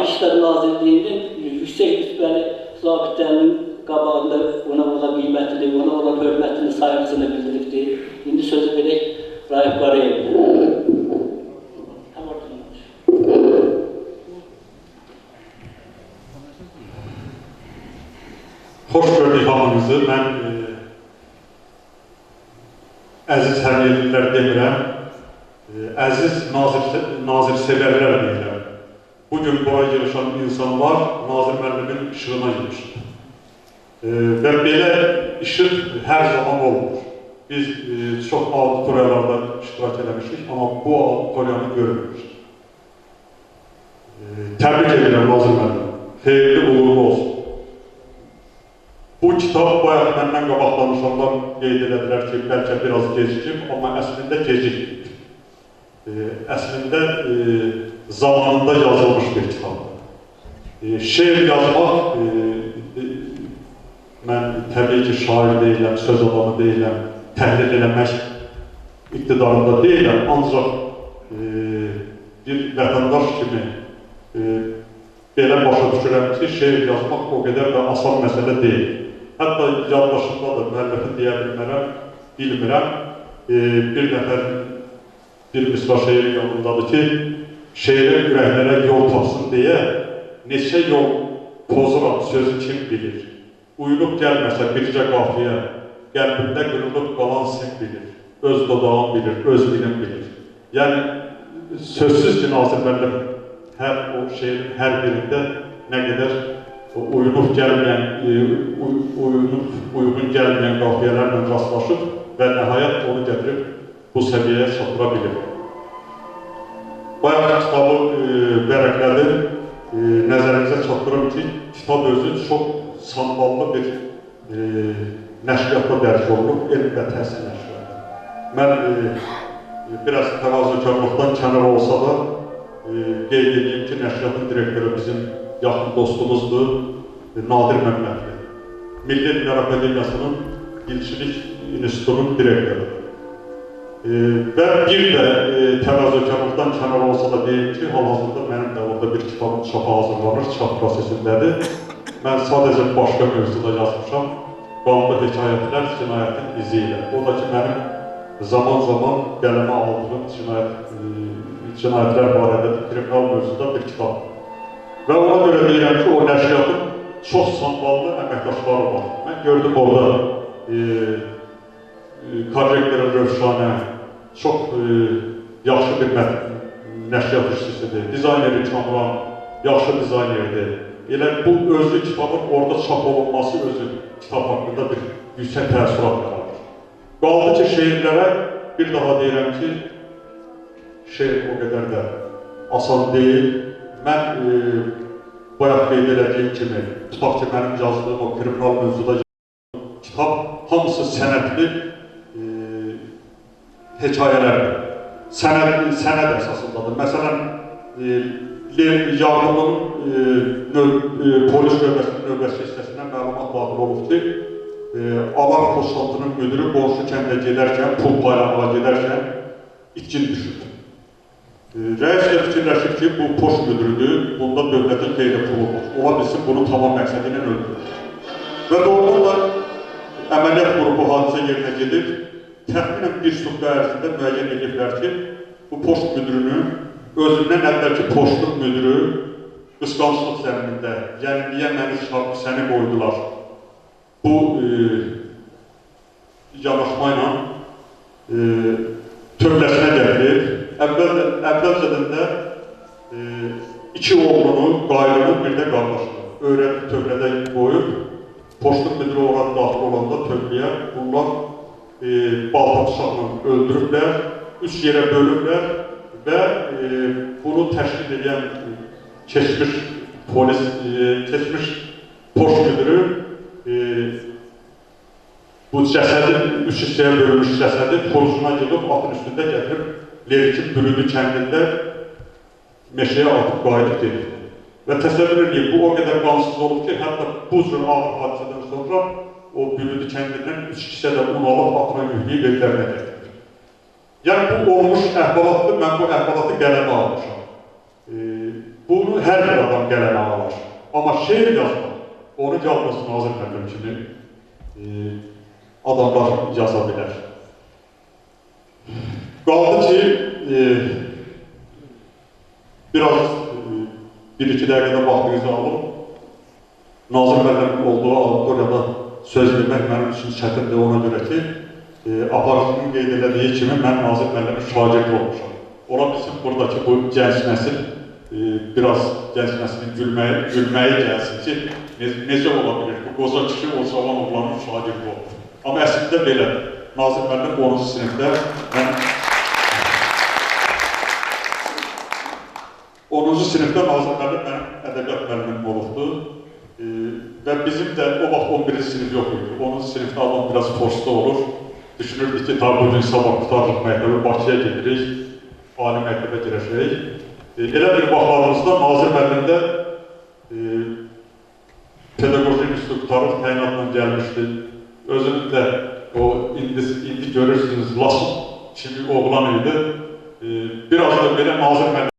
İşlər Nazirliyinin yüksək rütbəli zabitlərinin qabağında ona olan qiymətini, ona olan hörmətini, sayğısını bildiribdir. İndi sözü verək Raif Qarayev'dir. Xoş gördük hamınızı. Mən əziz həmyerlilər demirəm, əziz nazir-sevərlər deyirəm. Bugün buraya yığışan insanlar Nazir müəllimin işığına yığışır. Və belə işıq hər zaman olmur. Biz çox auditoriyalarda iştirak eləmişik, amma bu auditoriyanı görmüşük. Təbrik edirəm Nazir müəllim. Xeyirli uğurlu olsun. Bu kitab bayaq məndən qabaq danışanlar qeyd edədilər ki, bəlkə biraz gecikib, amma əslində gecikmir. Əslində zamanında yazılmış bir kitabdır. Şeir yazmaq, mən təbii ki, şair deyiləm, söz adamı deyiləm, təhlil eləmək iqtidarında deyiləm, ancaq bir vətəndaş kimi belə başa düşürəm ki, şeir yazmaq o qədər də asan məsələ deyil. Hətta yaddaşımda da müəllifi deyə bilmirəm. Bir nəfər bir misra şeir yanındadır ki, şeirə ürəklərə yol tapsın deyə neçə yol pozuram sözü kim bilir. Uyulub gəlməsə bircə qafiyə, qəlbində qırılıb qalan sim bilir. Öz dodağın bilir, öz dilim bilir. Yəni, sözsüz ki, Nazir müəllim o şeirin hər birində nə qədər uygun gəlməyən qafiyələrlə rastlaşıb və nəhayət onu gətirib bu səviyyəyə çatıra bilir. Bayaq kitabı vərəqlədim, nəzərinizə çatdırım ki, kitab özü çox samballı bir nəşriyyatda dərc olunub, elm və təhsil nəşriyyatı. Mən biraz təvazökarlıqdan kənar olsa da qeyd edeyim ki, nəşriyyatın direktoru bizim yaxın dostumuzdur, Nadir Məmmədli. Milli Dillər Akademiyasının Dilçilik İnstitutunun direktoru. Və bir də təvazökarlıqdan kənar olsa da deyim ki, hal-hazırda mənim də orada bir kitabım çapa hazırlanır, çap prosesindədir. Mən sadəcə başqa mövzuda yazmışam, qanlı hekayətlər cinayətin izi ilə. O da ki, mənim zaman-zaman qələmə aldığım cinayətlər barədə kriminal mövzuda bir kitab. Və ona görə deyirəm ki, o nəşriyyatın çox samballı əməkdaşları var. Mən gördüm orada korrektorun Rövşanə çox yaxşı bir nəşriyyat işçisidir. Dizayneri Kamran yaxşı dizaynerdir. Elə bu özü kitabın orada çap olunması özü kitab haqqında bir yüksək təəssürat yaradır. Qaldı ki, şeirlərə bir daha deyirəm ki, şeir o qədər də asan deyil. Mən bayaq qeyd edəcəyim kimi, tutaq ki, mənim yazdığım o kriminal mövzuda kitab hamısı sənədli hekayələrdir. Sənəd əsasındadır. Məsələn, yardımın polis şöbəsinin növbəsi hissəsindən məlumat daxil olub ki, Alar Poçtantının müdürü qonşu kəndə gedərkən, pul paylamağa gedərkən itkin düşür. Rəis də fikirləşir ki, bu poçt müdürüdür, bunda dövlətin xeyli pulu var. Ola bilsin, bunu tamam məqsədi ilə öldürür. Və doğrudan da əməliyyat qrupu hadisə yerinə gedib, təxminən bir sutqa ərzində müəyyən ediblər ki, bu poçt müdürünü özündən əvvəlki poçtluq müdürü qısqanclıq zəminində, yəni niyə məni çıxarıb səni qoydular? Bu yanaşmayla tövləsinə gətirir. Əvvəlcədən də iki oğlunu, qayrını, bir də qardaşını öyrənib tövlədə qoyub, poçtluq müdürü olaraq daxil olanda tövləyə bunlar balta bıçaqla öldürüblər, üç yerə bölüblər və bunu təşkil edən keçmiş polis, keçmiş poçt müdürü bu cəsədin, üç hissəyə bölünmüş cəsədi xoruzuna yığıb, atın üstündə gətirib Lerikin Bürüdü kəndində meşəyə atıb qayıdıb gedir. Və təsəvvür edeyim, bu o qədər qansız olub ki, hətta bu cür ağır hadisədən sonra o Bürüdü kəndindən üç hissədə un alıb atına yükləyib evlərinə gətirir. Yəni bu olmuş əhvalatdır, mən bu əhvalatı qələmə almışam. bunu hər bir adam qələmə alar. Amma şeir yazmaq, onu yalnız Nazır müəllim kimi adamlar yaza bilər. Qaldı ki, biraz bir-iki dəqiqədə vaxtınızı alın. Nazır müəllim olduğu auditoriyada söz vermək mənim üçün çətindir ona görə ki, aparıcının qeyd elədiyi kimi mən Nazır müəllimin şagirdi olmuşam. Ola bilsin buradakı bu gənc nəsil, biraz gənc nəslin gülməyi gəlsin ki, necə ola bilir, bu qoza kişi o cavan oğlanın şagirdi olmuş. Amma əslində belədir. Nazır müəllim 10-cu sinifdə, mən 10-cu sinifdə Nazır müəllim mənim ədəbiyyat müəllimim olubdur. Və bizim də o vaxt 11-ci sinif yox idi. 10-cu sinifdə adam biraz forsda olur. Düşünürdük ki, tabi bugün sabah tutarlıq məktəbi Bakıya gedirik, ali məktəbə girəcək. Elə bir vaxtlarımızda Nazır müəllim də pedaqoji instruktorluq təyinatla gəlmişdi. Özünün də o indi görürsünüz, Laçın kimi oğlan idi. Biraz da belə Nazır müəllim